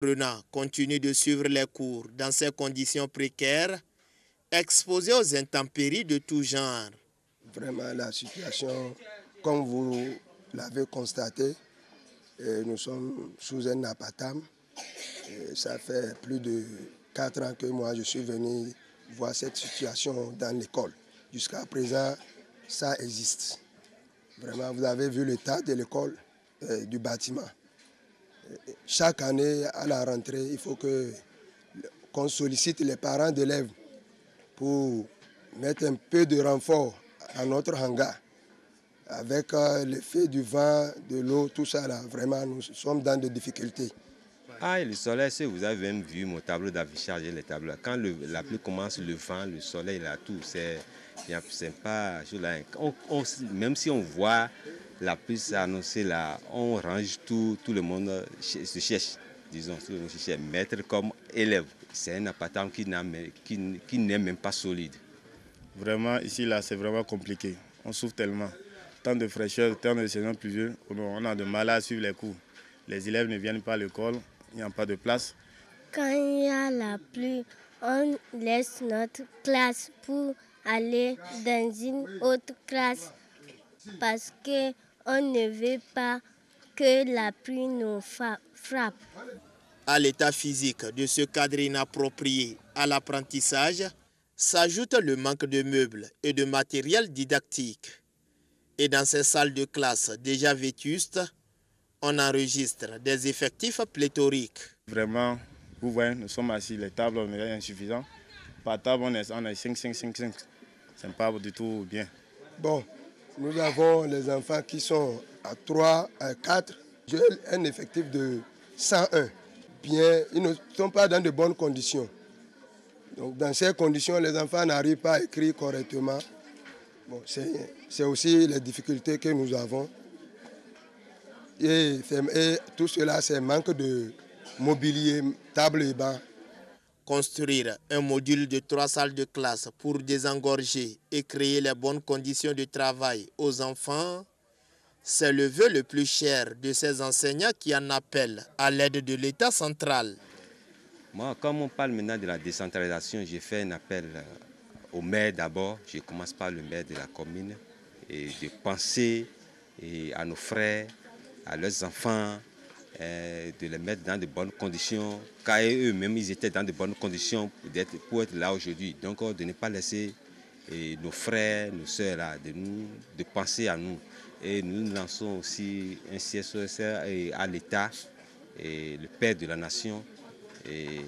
Apprenants continuent de suivre les cours dans ces conditions précaires, exposés aux intempéries de tout genre. Vraiment, la situation, comme vous l'avez constaté, nous sommes sous un apatam. Ça fait plus de 4 ans que moi je suis venu voir cette situation dans l'école. Jusqu'à présent, ça existe. Vraiment, vous avez vu l'état de l'école, du bâtiment. Chaque année, à la rentrée, il faut qu'on sollicite les parents d'élèves pour mettre un peu de renfort à notre hangar. Avec l'effet du vent, de l'eau, tout ça, là, vraiment, nous sommes dans des difficultés. Ah, le soleil, si vous avez même vu mon tableau d'affichage et les tableaux. Quand la pluie commence, le vent, le soleil, là, tout, c'est pas... Même si on voit la pluie s'annoncer là, on range tout le monde se cherche, disons, tout le monde se cherche. Maître comme élève, c'est un appartement qui n'est même pas solide. Vraiment, ici, là, c'est vraiment compliqué. On souffre tellement. Tant de fraîcheur, tant de saison pluvieux, on a de mal à suivre les cours. Les élèves ne viennent pas à l'école, il n'y a pas de place. Quand il y a la pluie, on laisse notre classe pour aller dans une autre classe parce qu'on ne veut pas que la pluie nous frappe. À l'état physique de ce cadre inapproprié à l'apprentissage, s'ajoute le manque de meubles et de matériel didactique. Et dans ces salles de classe déjà vétustes, on enregistre des effectifs pléthoriques. Vraiment, vous voyez, nous sommes assis, les tables sont insuffisantes. Par table, on est 5. C'est pas du tout bien. Bon, nous avons les enfants qui sont à 3, à 4. J'ai un effectif de 101. Bien, ils ne sont pas dans de bonnes conditions. Donc, dans ces conditions, les enfants n'arrivent pas à écrire correctement. Bon, c'est aussi les difficultés que nous avons. Et tout cela, c'est un manque de mobilier, table et banc. Construire un module de 3 salles de classe pour désengorger et créer les bonnes conditions de travail aux enfants, c'est le vœu le plus cher de ces enseignants qui en appellent à l'aide de l'État central. Moi, comme on parle maintenant de la décentralisation, j'ai fait un appel au maire d'abord. Je commence par le maire de la commune et de penser à nos frères, à leurs enfants, de les mettre dans de bonnes conditions, car eux-mêmes, ils étaient dans de bonnes conditions pour être là aujourd'hui. Donc, de ne pas laisser nos frères, nos sœurs, là, de penser à nous. Et nous lançons aussi un CSOS à l'État, le père de la nation, et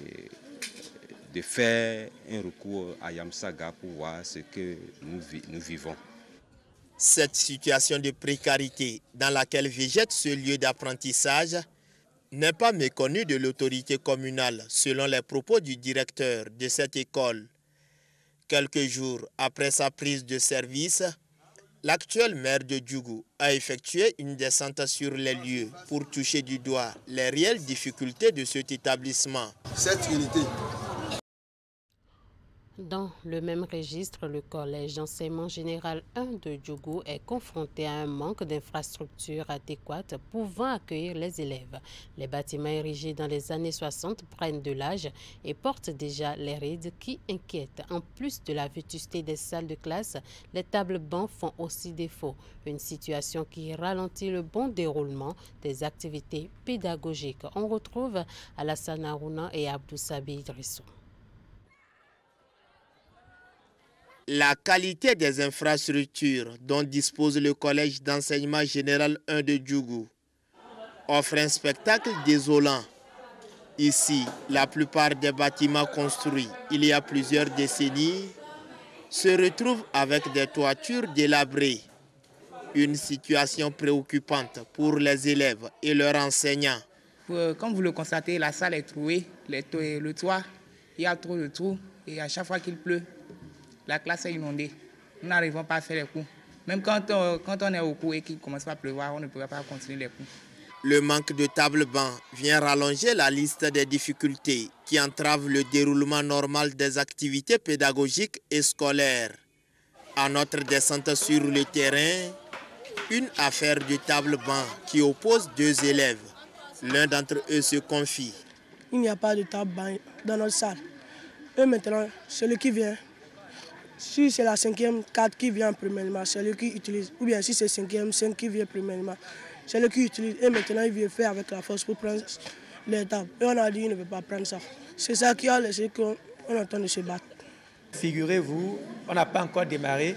de faire un recours à Yamsaga pour voir ce que nous vivons. Cette situation de précarité dans laquelle végète ce lieu d'apprentissage n'est pas méconnue de l'autorité communale, selon les propos du directeur de cette école. Quelques jours après sa prise de service, l'actuel maire de Djougou a effectué une descente sur les lieux pour toucher du doigt les réelles difficultés de cet établissement. Cette unité. Dans le même registre, le collège d'enseignement général 1 de Djougou est confronté à un manque d'infrastructures adéquates pouvant accueillir les élèves. Les bâtiments érigés dans les années 60 prennent de l'âge et portent déjà les rides qui inquiètent. En plus de la vétusté des salles de classe, les tables bancs font aussi défaut. Une situation qui ralentit le bon déroulement des activités pédagogiques. On retrouve Alassane Harouna et Abdou Sabi Idrissou. La qualité des infrastructures dont dispose le collège d'enseignement général 1 de Djougou offre un spectacle désolant. Ici, la plupart des bâtiments construits il y a plusieurs décennies se retrouvent avec des toitures délabrées. Une situation préoccupante pour les élèves et leurs enseignants. Comme vous le constatez, la salle est trouée, le toit, il y a trop de trous et à chaque fois qu'il pleut, la classe est inondée. Nous n'arrivons pas à faire les cours. Même quand on est au cours et qu'il commence à pleuvoir, on ne pourra pas continuer les cours. Le manque de table-banc vient rallonger la liste des difficultés qui entravent le déroulement normal des activités pédagogiques et scolaires. À notre descente sur le terrain, une affaire de table-banc qui oppose deux élèves. L'un d'entre eux se confie. il n'y a pas de table dans notre salle. Et maintenant, celui qui vient, si c'est la 5e 4 qui vient premièrement, c'est lui qui utilise. Ou bien si c'est 5e 5 qui vient premièrement, c'est lui qui utilise. Et maintenant, il vient faire avec la force pour prendre les tables. Et on a dit qu'il ne veut pas prendre ça. C'est ça qui a laissé qu'on entend de se battre. Figurez-vous, on n'a pas encore démarré,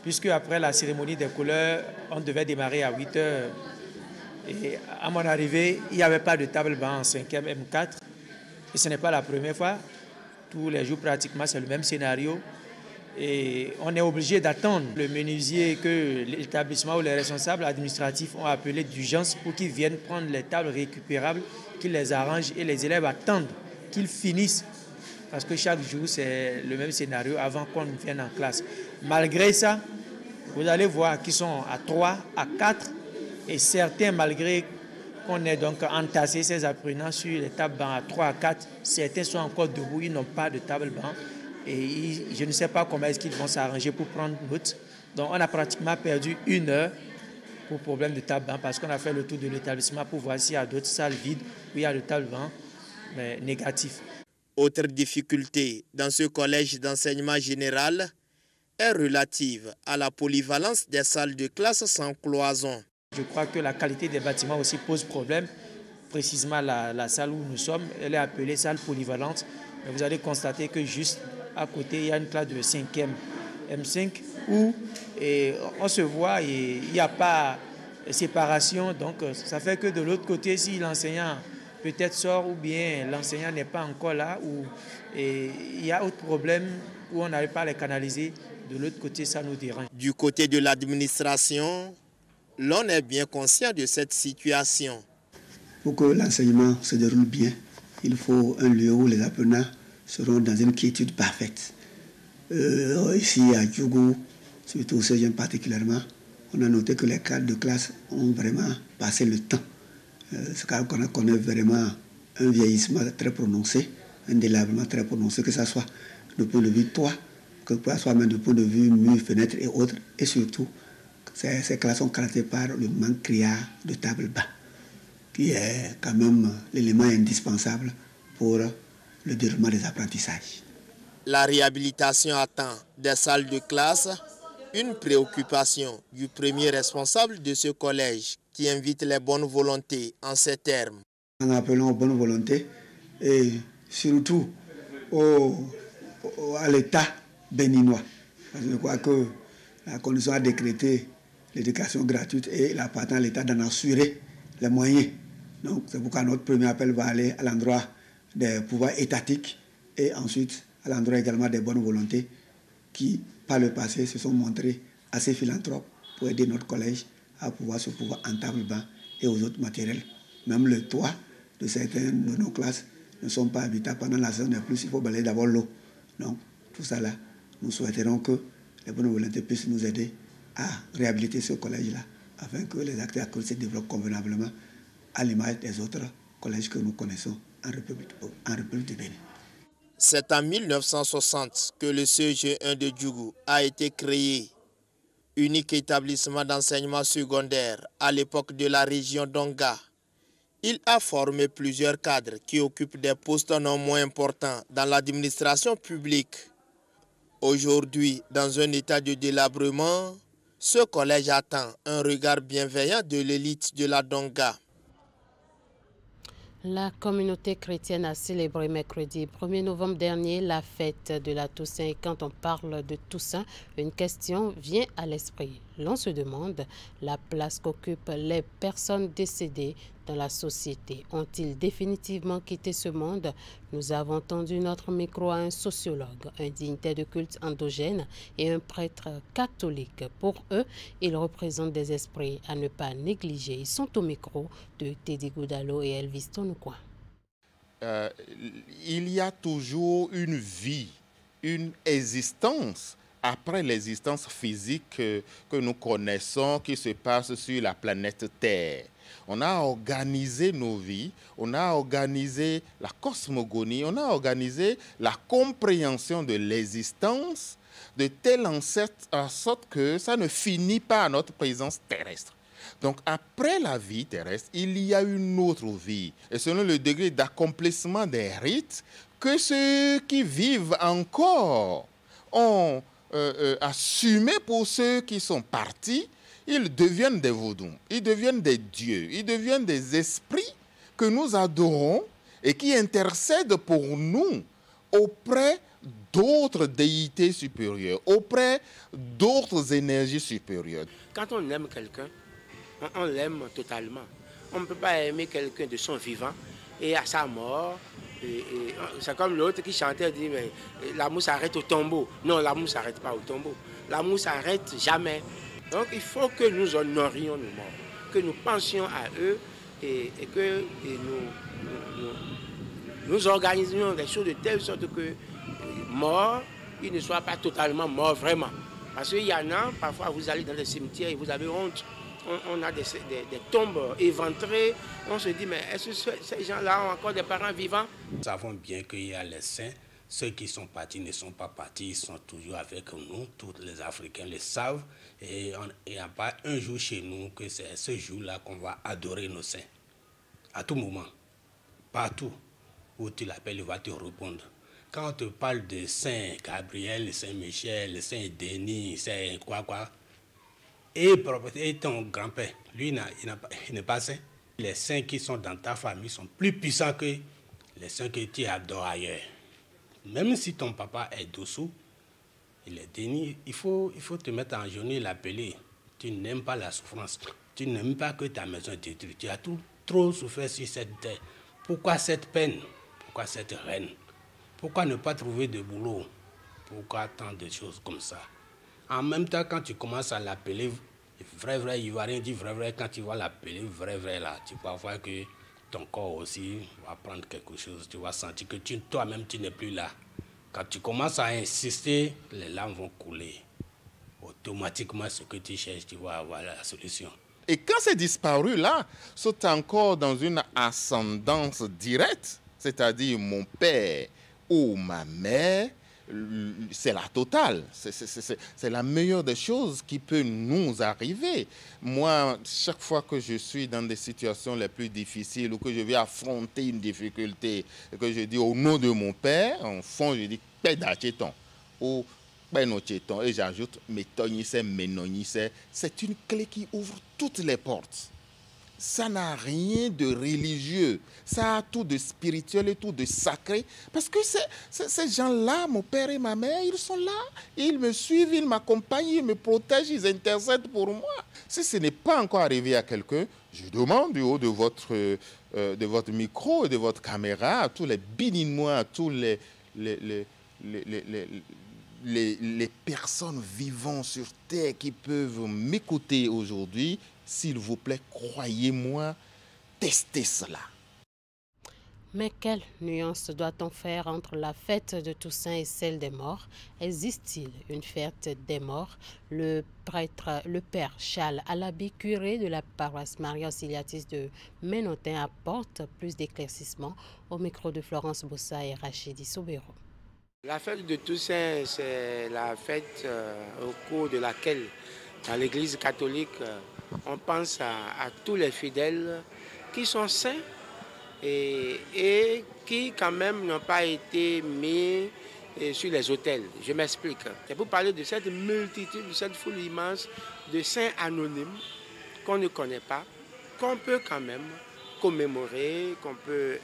puisque après la cérémonie des couleurs, on devait démarrer à 8 h. Et à mon arrivée, il n'y avait pas de table banc en 5e M4. Et ce n'est pas la première fois. Tous les jours, pratiquement, c'est le même scénario. Et on est obligé d'attendre le menuisier que l'établissement ou les responsables administratifs ont appelé d'urgence pour qu'ils viennent prendre les tables récupérables, qu'ils les arrangent et les élèves attendent qu'ils finissent. Parce que chaque jour, c'est le même scénario avant qu'on vienne en classe. Malgré ça, vous allez voir qu'ils sont à 3, à 4, et certains, malgré qu'on ait donc entassé ces apprenants sur les tables bancs à 3, à 4, certains sont encore debout, ils n'ont pas de table banc. Et je ne sais pas comment est-ce qu'ils vont s'arranger pour prendre note. Donc on a pratiquement perdu 1 heure pour problème de table banc parce qu'on a fait le tour de l'établissement pour voir s'il y a d'autres salles vides où il y a le table banc, mais négatif. Autre difficulté dans ce collège d'enseignement général est relative à la polyvalence des salles de classe sans cloison. Je crois que la qualité des bâtiments aussi pose problème. Précisément la salle où nous sommes, elle est appelée salle polyvalente. Mais vous allez constater que juste à côté, il y a une classe de 5e M5 où on se voit et il n'y a pas de séparation. Donc ça fait que de l'autre côté, si l'enseignant peut-être sort ou bien l'enseignant n'est pas encore là, ou il y a autre problème où on n'arrive pas à les canaliser, de l'autre côté, ça nous dérange. Du côté de l'administration, l'on est bien conscient de cette situation. Pour que l'enseignement se déroule bien, il faut un lieu où les apprenants seront dans une quiétude parfaite. Ici à Djougou, surtout au 16e particulièrement, on a noté que les cadres de classe ont vraiment passé le temps. C'est qu'on connaît vraiment un vieillissement très prononcé, un délabrement très prononcé, que ce soit du point de vue toit, que ce soit même du point de vue murs, fenêtres et autres. Et surtout, ces classes sont caractérisées par le manque criard de table bas, qui est quand même l'élément indispensable pour le déroulement des apprentissages. La réhabilitation attend des salles de classe, une préoccupation du premier responsable de ce collège qui invite les bonnes volontés en ces termes. En appelant aux bonnes volontés et surtout à l'État béninois. Parce que je crois que la condition a décrété l'éducation gratuite et l'appartenance à l'État d'en assurer les moyens. Donc c'est pourquoi notre premier appel va aller à l'endroit des pouvoirs étatiques et ensuite à l'endroit également des bonnes volontés qui, par le passé, se sont montrés assez philanthropes pour aider notre collège à pouvoir se pouvoir en table banc et aux autres matériels. Même le toit de certaines de nos classes ne sont pas habitables pendant la saison de plus, il faut balayer d'abord l'eau. Donc tout ça là, nous souhaiterons que les bonnes volontés puissent nous aider à réhabiliter ce collège-là afin que les acteurs se développent convenablement à l'image des autres collèges que nous connaissons en République du Bénin. C'est en 1960 que le CEG1 de Djougou a été créé, unique établissement d'enseignement secondaire à l'époque de la région d'Onga. Il a formé plusieurs cadres qui occupent des postes non moins importants dans l'administration publique. Aujourd'hui, dans un état de délabrement, ce collège attend un regard bienveillant de l'élite de la Donga. La communauté chrétienne a célébré mercredi 1er novembre dernier la fête de la Toussaint. Et quand on parle de Toussaint, une question vient à l'esprit. L'on se demande la place qu'occupent les personnes décédées dans la société. Ont-ils définitivement quitté ce monde? Nous avons tendu notre micro à un sociologue, un dignitaire de culte endogène et un prêtre catholique. Pour eux, ils représentent des esprits à ne pas négliger. Ils sont au micro de Teddy Goudalo et Elvis Tonoukoua. Il y a toujours une vie, une existence après l'existence physique que nous connaissons, qui se passe sur la planète Terre. On a organisé nos vies, on a organisé la cosmogonie, on a organisé la compréhension de l'existence de telle en sorte que ça ne finit pas à notre présence terrestre. Donc après la vie terrestre, il y a une autre vie. Et selon le degré d'accomplissement des rites, que ceux qui vivent encore ont assumé pour ceux qui sont partis, ils deviennent des vaudous, ils deviennent des dieux, ils deviennent des esprits que nous adorons et qui intercèdent pour nous auprès d'autres déités supérieures, auprès d'autres énergies supérieures. Quand on aime quelqu'un, on l'aime totalement. On ne peut pas aimer quelqu'un de son vivant et à sa mort. C'est comme l'autre qui chantait, dit, mais l'amour s'arrête au tombeau. Non, l'amour ne s'arrête pas au tombeau. L'amour s'arrête jamais. Donc il faut que nous honorions nos morts, que nous pensions à eux et que nous organisions les choses de telle sorte que mort, ils ne soient pas totalement morts vraiment. Parce qu'il y en a, parfois vous allez dans les cimetières et vous avez honte. On a des tombes éventrées. On se dit, mais est-ce que ces gens-là ont encore des parents vivants? Nous savons bien qu'il y a les saints. Ceux qui sont partis ne sont pas partis, ils sont toujours avec nous. Tous les Africains le savent. Et il n'y a pas un jour chez nous que c'est ce jour-là qu'on va adorer nos saints. À tout moment, partout où tu l'appelles, il va te répondre. Quand on te parle de Saint Gabriel, Saint Michel, Saint Denis, Saint quoi, et ton grand-père, lui, il n'est pas saint. Les saints qui sont dans ta famille sont plus puissants que les saints que tu adores ailleurs. Même si ton papa est dessous, il est Denis, il faut te mettre en genou et l'appeler. Tu n'aimes pas la souffrance. Tu n'aimes pas que ta maison est détruite. Tu as trop souffert sur cette terre. Pourquoi cette peine? Pourquoi cette reine? Pourquoi ne pas trouver de boulot? Pourquoi tant de choses comme ça? En même temps, quand tu commences à l'appeler, vrai, il ne va rien dire vrai, quand tu vas l'appeler vrai, là, tu vas voir que ton corps aussi va prendre quelque chose. Tu vas sentir que toi-même, tu n'es plus là. Quand tu commences à insister, les larmes vont couler. Automatiquement, ce que tu cherches, tu vas avoir la solution. Et quand c'est disparu, là, c'est encore dans une ascendance directe, c'est-à-dire mon père ou ma mère, c'est la totale. C'est la meilleure des choses qui peut nous arriver. Moi, chaque fois que je suis dans des situations les plus difficiles ou que je vais affronter une difficulté et que je dis au nom de mon père, en fond, je dis « Pédacheton » ou « Pénocheton » et j'ajoute « Métonissé, Ménonissé ». C'est une clé qui ouvre toutes les portes. Ça n'a rien de religieux, ça a tout de spirituel et tout de sacré. Parce que ces gens-là, mon père et ma mère, ils sont là, ils me suivent, ils m'accompagnent, ils me protègent, ils intercèdent pour moi. Si ce n'est pas encore arrivé à quelqu'un, je demande du haut de votre micro et de votre caméra, à tous les Béninois, à tous les personnes vivant sur terre qui peuvent m'écouter aujourd'hui, s'il vous plaît, croyez-moi, testez cela. Mais quelle nuance doit-on faire entre la fête de Toussaint et celle des morts? Existe-t-il une fête des morts? Le père Charles Alabi, curé de la paroisse Maria Auxiliatrice de Ménotin, apporte plus d'éclaircissements au micro de Florence Bossa et Rachidi Soubero. La fête de Toussaint, c'est la fête au cours de laquelle, dans l'Église catholique, on pense à tous les fidèles qui sont saints et qui quand même n'ont pas été mis sur les autels. Je m'explique. C'est pour parler de cette multitude, de cette foule immense de saints anonymes qu'on ne connaît pas, qu'on peut quand même commémorer, qu'on peut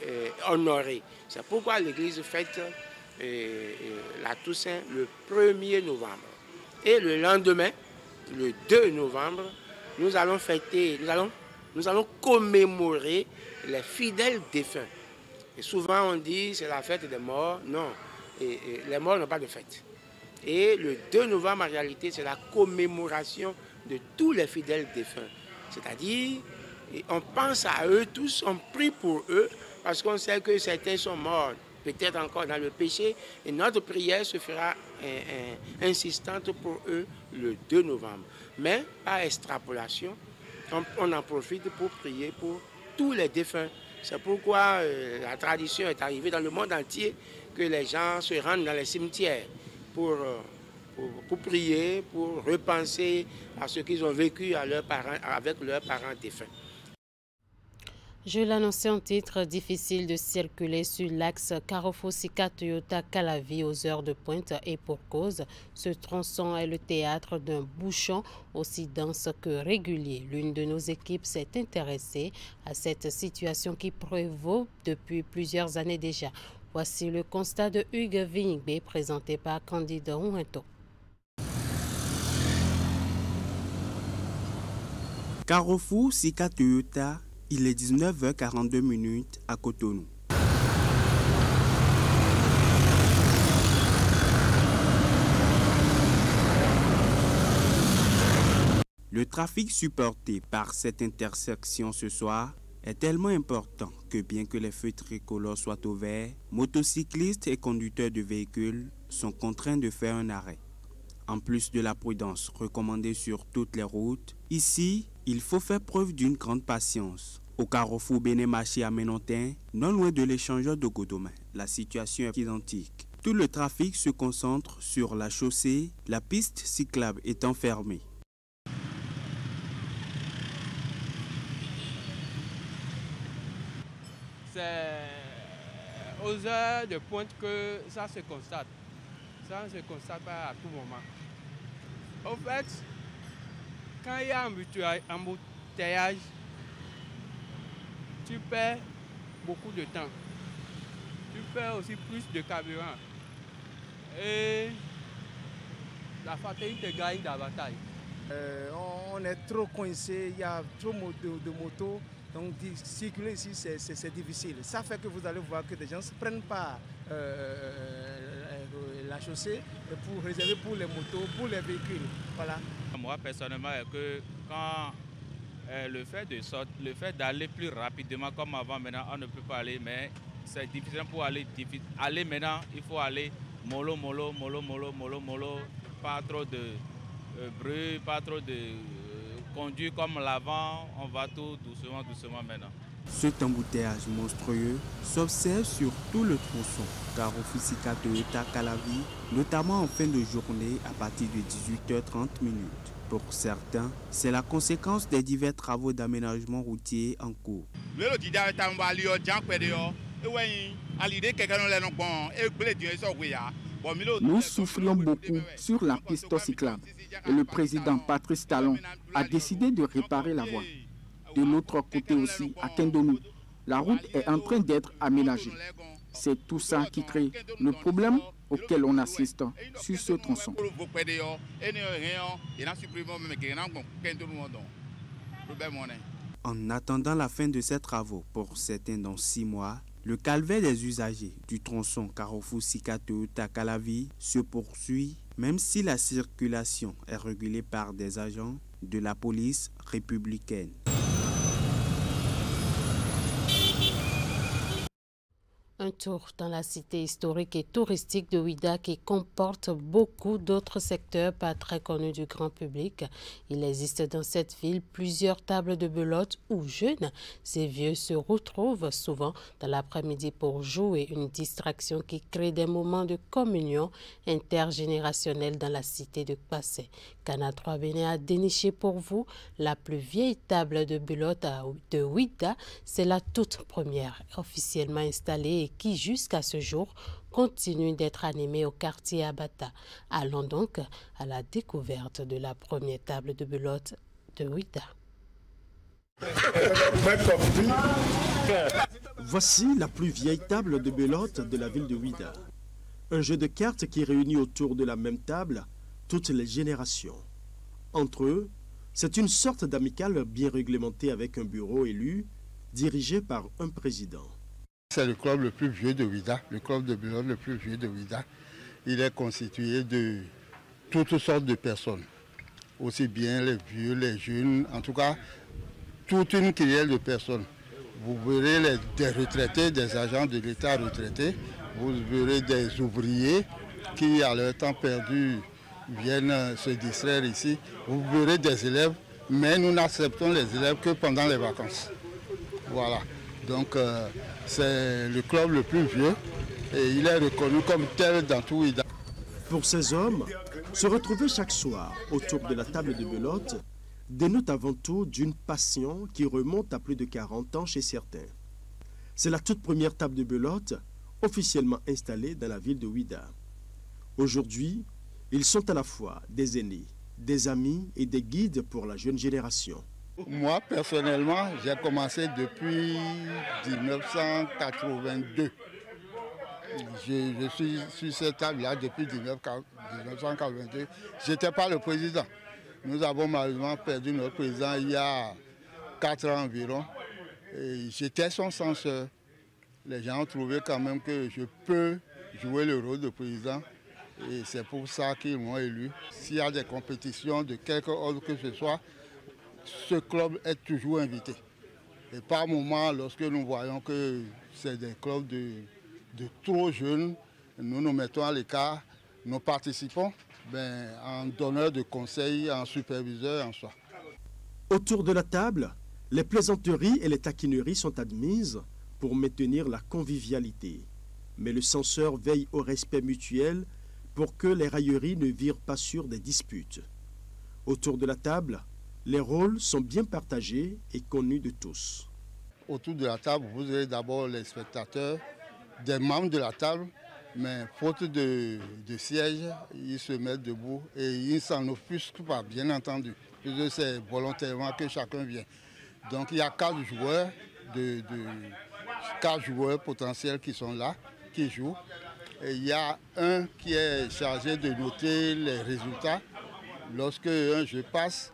honorer. C'est pourquoi l'Église fête la Toussaint le 1er novembre. Et le lendemain, le 2 novembre, nous allons fêter, nous allons commémorer les fidèles défunts. Et souvent on dit c'est la fête des morts. Non, les morts n'ont pas de fête. Et le 2 novembre, en réalité, c'est la commémoration de tous les fidèles défunts. C'est-à-dire, on pense à eux tous, on prie pour eux, parce qu'on sait que certains sont morts, peut-être encore dans le péché, et notre prière se fera insistante pour eux le 2 novembre. Mais par extrapolation, on en profite pour prier pour tous les défunts. C'est pourquoi la tradition est arrivée dans le monde entier que les gens se rendent dans les cimetières pour pour prier, pour repenser à ce qu'ils ont vécu avec leurs parents défunts. Je l'annonçais en titre, difficile de circuler sur l'axe Carrefour-Sika-Toyota-Calavi aux heures de pointe et pour cause. Ce tronçon est le théâtre d'un bouchon aussi dense que régulier. L'une de nos équipes s'est intéressée à cette situation qui prévaut depuis plusieurs années déjà. Voici le constat de Hugues Vigngbé présenté par Candide Ouinto. Carrefour-Sika-Toyota. Il est 19h42 à Cotonou. Le trafic supporté par cette intersection ce soir est tellement important que bien que les feux tricolores soient au vert, motocyclistes et conducteurs de véhicules sont contraints de faire un arrêt. En plus de la prudence recommandée sur toutes les routes, ici, il faut faire preuve d'une grande patience. Au carrefour Béné-Maché à Ménontin, non loin de l'échangeur de Godomain, la situation est identique. Tout le trafic se concentre sur la chaussée, la piste cyclable étant fermée. C'est aux heures de pointe que ça se constate. Ça ne se constate pas à tout moment. Au fait, quand il y a un embouteillage, tu perds beaucoup de temps. Tu perds aussi plus de carburant. Et la fatigue te gagne davantage. On est trop coincé, il y a trop de motos. Donc circuler ici, c'est difficile. Ça fait que vous allez voir que des gens ne prennent pas la chaussée pour réserver pour les motos, pour les véhicules. Voilà. Moi, personnellement, que quand le fait d'aller plus rapidement comme avant, maintenant, on ne peut pas aller, mais c'est difficile pour aller. Aller maintenant, il faut aller mollo, pas trop de bruit, pas trop de conduire comme l'avant, on va tout doucement maintenant. Cet embouteillage monstrueux s'observe sur tout le tronçon Carrefour-Sika-Toyota-Calavi, notamment en fin de journée à partir de 18h30. Pour certains, c'est la conséquence des divers travaux d'aménagement routier en cours. Nous souffrions beaucoup sur la piste cyclable et le président Patrice Talon a décidé de réparer la voie. De l'autre côté aussi, à Kendonou, la route est en train d'être aménagée. C'est tout ça qui crée le problème auquel on assiste sur ce tronçon. En attendant la fin de ces travaux, pour certains dans 6 mois, le calvaire des usagers du tronçon Carrefour-Sika-Toyota-Calavi se poursuit, même si la circulation est régulée par des agents de la police républicaine. Un tour dans la cité historique et touristique de Ouidah qui comporte beaucoup d'autres secteurs pas très connus du grand public. Il existe dans cette ville plusieurs tables de belote où jeunes et vieux se retrouvent souvent dans l'après-midi pour jouer, une distraction qui crée des moments de communion intergénérationnelle dans la cité de Kpassé. Canal 3 Bénin a déniché pour vous la plus vieille table de belote de Ouidah. C'est la toute première officiellement installée et qui, jusqu'à ce jour, continue d'être animée au quartier Abata. Allons donc à la découverte de la première table de belote de Ouidah. Voici la plus vieille table de belote de la ville de Ouidah. Un jeu de cartes qui réunit autour de la même table toutes les générations. Entre eux, c'est une sorte d'amicale bien réglementée avec un bureau élu, dirigé par un président. C'est le club le plus vieux de Ouidah, le club de belote le plus vieux de Ouidah. Il est constitué de toutes sortes de personnes, aussi bien les vieux, les jeunes, en tout cas, toute une clientèle de personnes. Vous verrez des retraités, des agents de l'État retraités, vous verrez des ouvriers qui, à leur temps perdu, viennent se distraire ici. Vous verrez des élèves, mais nous n'acceptons les élèves que pendant les vacances. Voilà. Donc, c'est le club le plus vieux et il est reconnu comme tel dans tout Ouidah. Pour ces hommes, se retrouver chaque soir autour de la table de belote dénote avant tout d'une passion qui remonte à plus de 40 ans chez certains. C'est la toute première table de belote officiellement installée dans la ville de Ouidah. Aujourd'hui, ils sont à la fois des aînés, des amis et des guides pour la jeune génération. Moi, personnellement, j'ai commencé depuis 1982. Je suis sur cette table-là depuis 1982. Je n'étais pas le président. Nous avons malheureusement perdu notre président il y a 4 ans environ. J'étais son censeur. Les gens ont trouvé quand même que je peux jouer le rôle de président. Et c'est pour ça qu'ils m'ont élu. S'il y a des compétitions de quelque ordre que ce soit, ce club est toujours invité. Et par moment, lorsque nous voyons que c'est des clubs de trop jeunes, nous nous mettons à l'écart, nous participons en donneur de conseils, en superviseur, en soi. Autour de la table, les plaisanteries et les taquineries sont admises pour maintenir la convivialité. Mais le censeur veille au respect mutuel pour que les railleries ne virent pas sur des disputes. Autour de la table, les rôles sont bien partagés et connus de tous. Autour de la table, vous avez d'abord les spectateurs, des membres de la table, mais faute de siège, ils se mettent debout et ils ne s'en offusquent pas, bien entendu. C'est volontairement que chacun vient. Donc il y a 4 joueurs, 4 joueurs potentiels qui sont là, qui jouent. Et il y a un qui est chargé de noter les résultats. Lorsque un jeu passe,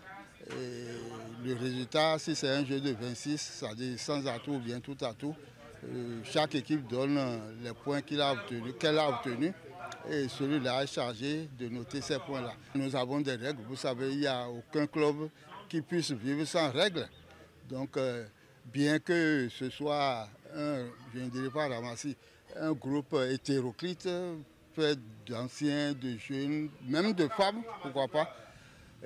le résultat, si c'est un jeu de 26, c'est-à-dire sans atout ou bien tout atout, chaque équipe donne les points qu'elle a obtenus et celui-là est chargé de noter ces points-là. Nous avons des règles, vous savez, il n'y a aucun club qui puisse vivre sans règles. Donc, bien que ce soit je ne dirais pas ramassis, un groupe hétéroclite, fait d'anciens, de jeunes, même de femmes, pourquoi pas.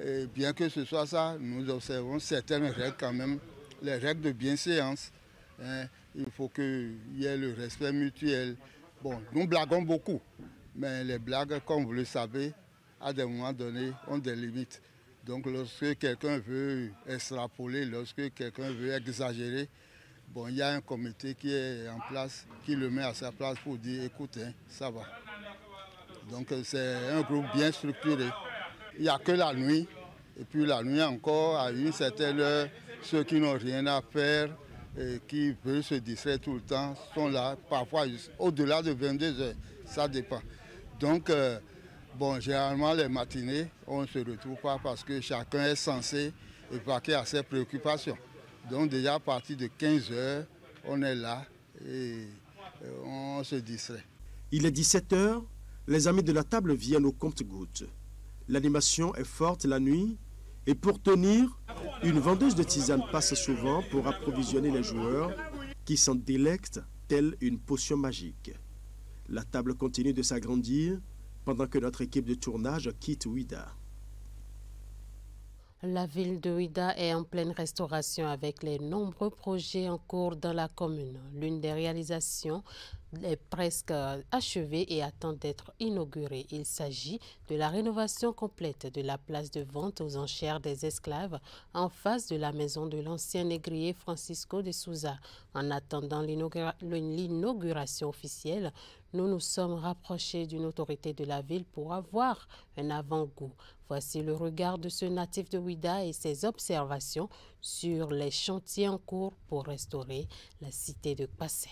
Et bien que ce soit ça, nous observons certaines règles quand même, les règles de bienséance. Il faut qu'il y ait le respect mutuel. Bon, nous blaguons beaucoup, mais les blagues, comme vous le savez, à des moments donnés, ont des limites. Donc lorsque quelqu'un veut extrapoler, lorsque quelqu'un veut exagérer, bon, il y a un comité qui est en place, qui le met à sa place pour dire, écoute, ça va. Donc c'est un groupe bien structuré. Il n'y a que la nuit, et puis la nuit encore, à une certaine heure, ceux qui n'ont rien à faire, et qui veulent se distraire tout le temps, sont là, parfois au-delà de 22 heures, ça dépend. Donc, bon, généralement les matinées, on ne se retrouve pas parce que chacun est censé évacuer à ses préoccupations. Donc déjà à partir de 15 heures, on est là et on se distrait. Il est 17 heures, les amis de la table viennent au compte-gouttes. L'animation est forte la nuit et pour tenir, une vendeuse de tisane passe souvent pour approvisionner les joueurs qui s'en délectent telle une potion magique. La table continue de s'agrandir pendant que notre équipe de tournage quitte Ouidah. La ville de Ouidah est en pleine restauration avec les nombreux projets en cours dans la commune. L'une des réalisations est presque achevée et attend d'être inaugurée. Il s'agit de la rénovation complète de la place de vente aux enchères des esclaves en face de la maison de l'ancien négrier Francisco de Souza. En attendant l'inauguration officielle, nous nous sommes rapprochés d'une autorité de la ville pour avoir un avant-goût. Voici le regard de ce natif de Ouidah et ses observations sur les chantiers en cours pour restaurer la cité de Kpassé.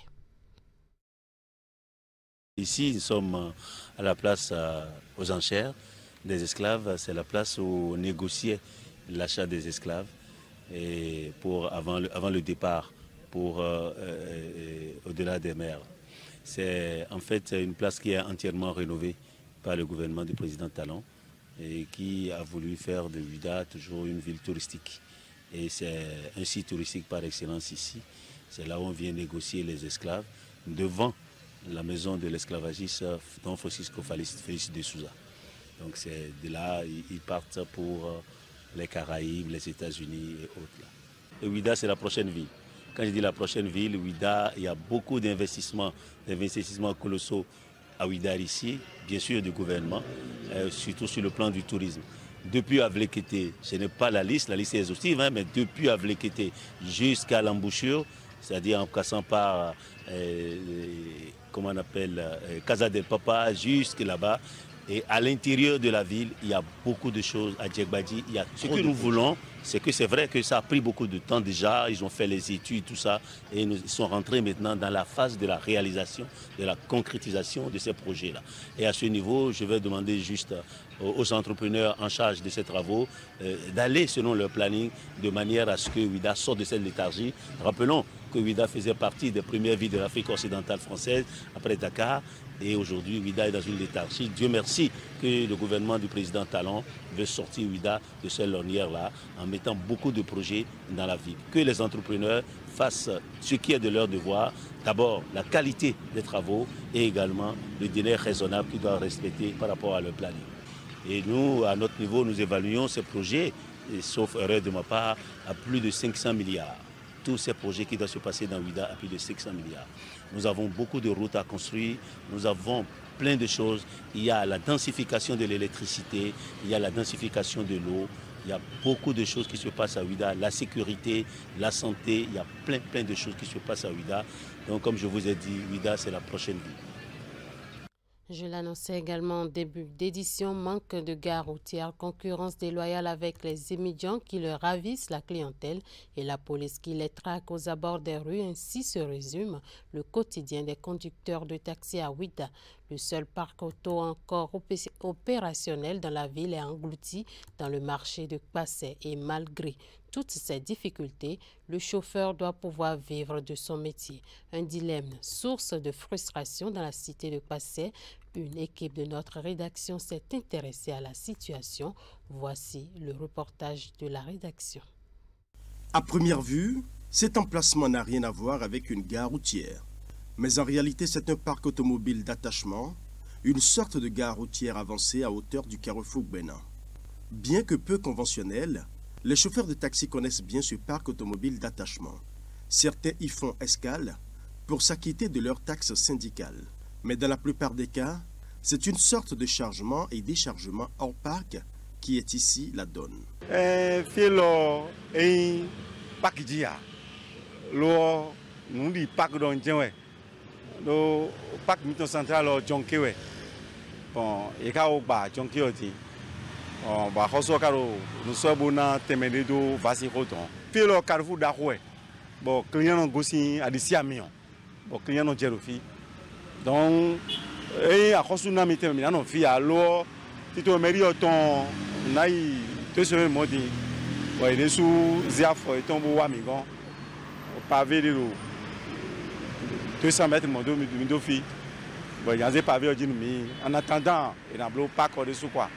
Ici, nous sommes à la place aux enchères des esclaves. C'est la place où on négociait l'achat des esclaves et avant le départ, pour au-delà des mers. C'est en fait une place qui est entièrement rénovée par le gouvernement du président Talon et qui a voulu faire de Ouidah toujours une ville touristique. Et c'est un site touristique par excellence ici. C'est là où on vient négocier les esclaves devant la maison de l'esclavagiste Don Francisco Félix de Souza. Donc c'est de là ils partent pour les Caraïbes, les États-Unis et autres. Là. Et Ouidah, c'est la prochaine ville. Quand je dis la prochaine ville, Ouidah, il y a beaucoup d'investissements colossaux à Ouiddar ici, bien sûr du gouvernement, surtout sur le plan du tourisme. Depuis Avlekete, ce n'est pas la liste est exhaustive, hein, mais depuis Avlekete jusqu'à l'embouchure, c'est-à-dire en passant par, comment on appelle, Casa del Papa, jusque là-bas. Et à l'intérieur de la ville, il y a beaucoup de choses à Djegbadji. Ce que nous voulons, c'est que c'est vrai que ça a pris beaucoup de temps déjà. Ils ont fait les études, tout ça. Et ils sont rentrés maintenant dans la phase de la réalisation, de la concrétisation de ces projets-là. Et à ce niveau, je vais demander juste aux entrepreneurs en charge de ces travaux d'aller selon leur planning de manière à ce que Ouiddar sorte de cette léthargie. Rappelons que Ouiddar faisait partie des premières villes de l'Afrique occidentale française après Dakar. Et aujourd'hui, Ouiddar est dans une léthargie. Dieu merci que le gouvernement du président Talon veut sortir Ouiddar de cette ornière-là en mettant beaucoup de projets dans la ville. Que les entrepreneurs fassent ce qui est de leur devoir. D'abord, la qualité des travaux et également le délai raisonnable qu'ils doivent respecter par rapport à leur planning. Et nous, à notre niveau, nous évaluons ces projets, et sauf erreur de ma part, à plus de 500 milliards. Tous ces projets qui doivent se passer dans Ouiddar à plus de 500 milliards. Nous avons beaucoup de routes à construire, nous avons plein de choses. Il y a la densification de l'électricité, il y a la densification de l'eau, il y a beaucoup de choses qui se passent à Ouiddar, la sécurité, la santé, il y a plein de choses qui se passent à Ouiddar. Donc comme je vous ai dit, Ouiddar c'est la prochaine ville. Je l'annonçais également en début d'édition, manque de gares routières, concurrence déloyale avec les étudiants qui leur ravissent la clientèle et la police qui les traque aux abords des rues. Ainsi se résume le quotidien des conducteurs de taxi à Ouiddar. Le seul parc auto encore opérationnel dans la ville est englouti dans le marché de Kpassé et malgré toutes ces difficultés, le chauffeur doit pouvoir vivre de son métier. Un dilemme, source de frustration dans la cité de Kpassé. Une équipe de notre rédaction s'est intéressée à la situation. Voici le reportage de la rédaction. À première vue, cet emplacement n'a rien à voir avec une gare routière. Mais en réalité, c'est un parc automobile d'attachement, une sorte de gare routière avancée à hauteur du carrefour Bénin. Bien que peu conventionnel, les chauffeurs de taxi connaissent bien ce parc automobile d'attachement. Certains y font escale pour s'acquitter de leurs taxes syndicales. Mais dans la plupart des cas, c'est une sorte de chargement et déchargement hors parc qui est ici la donne. Le parc central Jonkewe. Bon, et quand on va Jonkeoti, on va recevoir nous sommes dans Temedo Vasiroton. Puis le carrefour d'Aroué. Bon, client gossi à des siamions. Bon, client Jerofi. Donc, et à Rosuna Mitemina, non, fille à l'eau, Tito Merioton, Naï, 2 semaines modi. Ouais, il est sous Ziafo et tombe au Amigon, au pavé de l'eau. 200 mètres, mon dos fille. Bon, il y a des pavés en attendant, il n'y a pas de dessous quoi.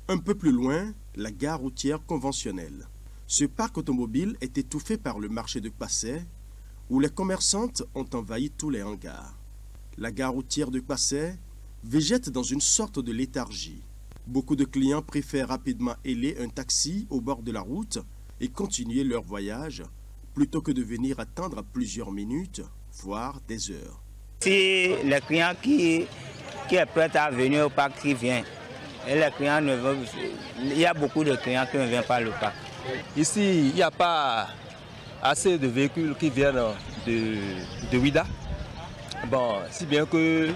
Un peu plus loin, la gare routière conventionnelle. Ce parc automobile est étouffé par le marché de Kpassé, où les commerçantes ont envahi tous les hangars. La gare routière de Kpassé végète dans une sorte de léthargie. Beaucoup de clients préfèrent rapidement héler un taxi au bord de la route et continuer leur voyage, plutôt que de venir attendre plusieurs minutes, voire des heures. Si le client qui est prêt à venir au parc qui vient, et les clients ne veulent, il y a beaucoup de clients qui ne viennent pas au parc. Ici, il n'y a pas assez de véhicules qui viennent de Ouiddar. Bon, si bien que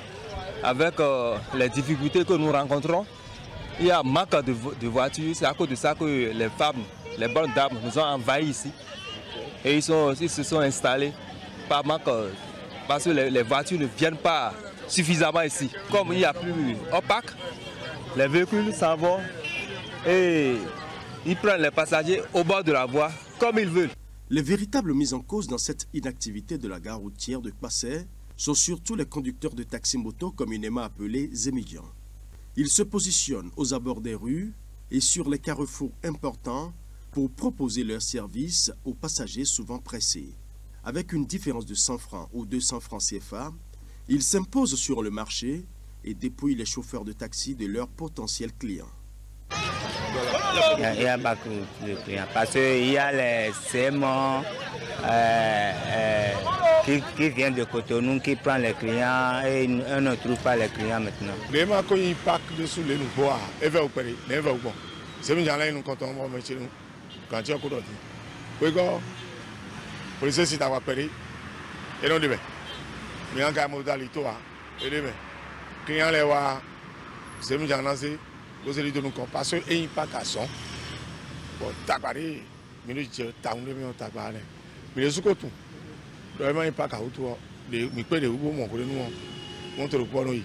avec les difficultés que nous rencontrons, il y a un manque de voitures. C'est à cause de ça que les femmes, les bonnes dames nous ont envahis ici. Et ils se sont installés par manque, parce que les voitures ne viennent pas suffisamment ici. Comme il n'y a plus au parc, les véhicules s'en vont et ils prennent les passagers au bord de la voie comme ils veulent. Les véritables mises en cause dans cette inactivité de la gare routière de Kpassé sont surtout les conducteurs de taxi-moto communément appelés émigrants. Ils se positionnent aux abords des rues et sur les carrefours importants pour proposer leurs services aux passagers souvent pressés. Avec une différence de 100 francs ou 200 francs CFA, ils s'imposent sur le marché et dépouillent les chauffeurs de taxi de leurs potentiels clients. Il y a beaucoup de clients parce qu'il y a les séments, qui vient de Cotonou, qui prend les clients et on ne trouve pas les clients maintenant. Les gens qui partent dessous les nous bois, ils vont opérer, ils vont bon. C'est bien là, nous comptons on va chez nous. Quand tu as couru, oui go. Police si tu as opéré, et non demain. Mais en cas de modalité, et demain. Clients les voient, c'est bien là, c'est vous allez nous compasser et ils pas qu'à son. Bon, t'as parlé, mais tu as un demi t'as parlé. Mais les autres, vraiment ils pas qu'à autour. Les micros de vous mon collègue nous montre le point nous.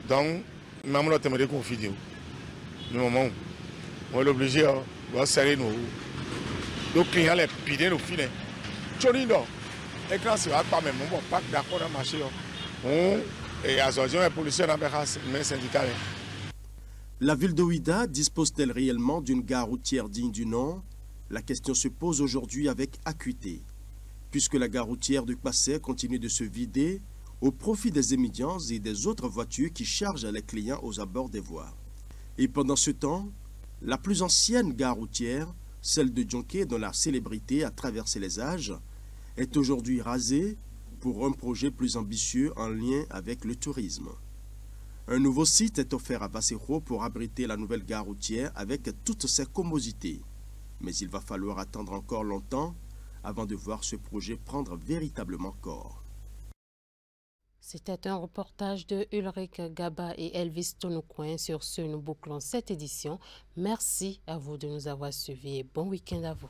Donc, maman te me confier. Le moment où on est obligé de serrer nos clients les pider nos filets. Johnny non, écran c'est pas même bon pas d'accord dans marché. On et association et policiers dans les syndicats. La ville de Ouidah dispose-t-elle réellement d'une gare routière digne du nom? La question se pose aujourd'hui avec acuité, puisque la gare routière de Kpassé continue de se vider au profit des émigrants et des autres voitures qui chargent les clients aux abords des voies. Et pendant ce temps, la plus ancienne gare routière, celle de Djonké, dont la célébrité a traversé les âges, est aujourd'hui rasée pour un projet plus ambitieux en lien avec le tourisme. Un nouveau site est offert à Bassero pour abriter la nouvelle gare routière avec toutes ses commodités. Mais il va falloir attendre encore longtemps avant de voir ce projet prendre véritablement corps. C'était un reportage de Ulrich Gaba et Elvis Tonoucoin. Sur ce, nous bouclons cette édition. Merci à vous de nous avoir suivis et bon week-end à vous.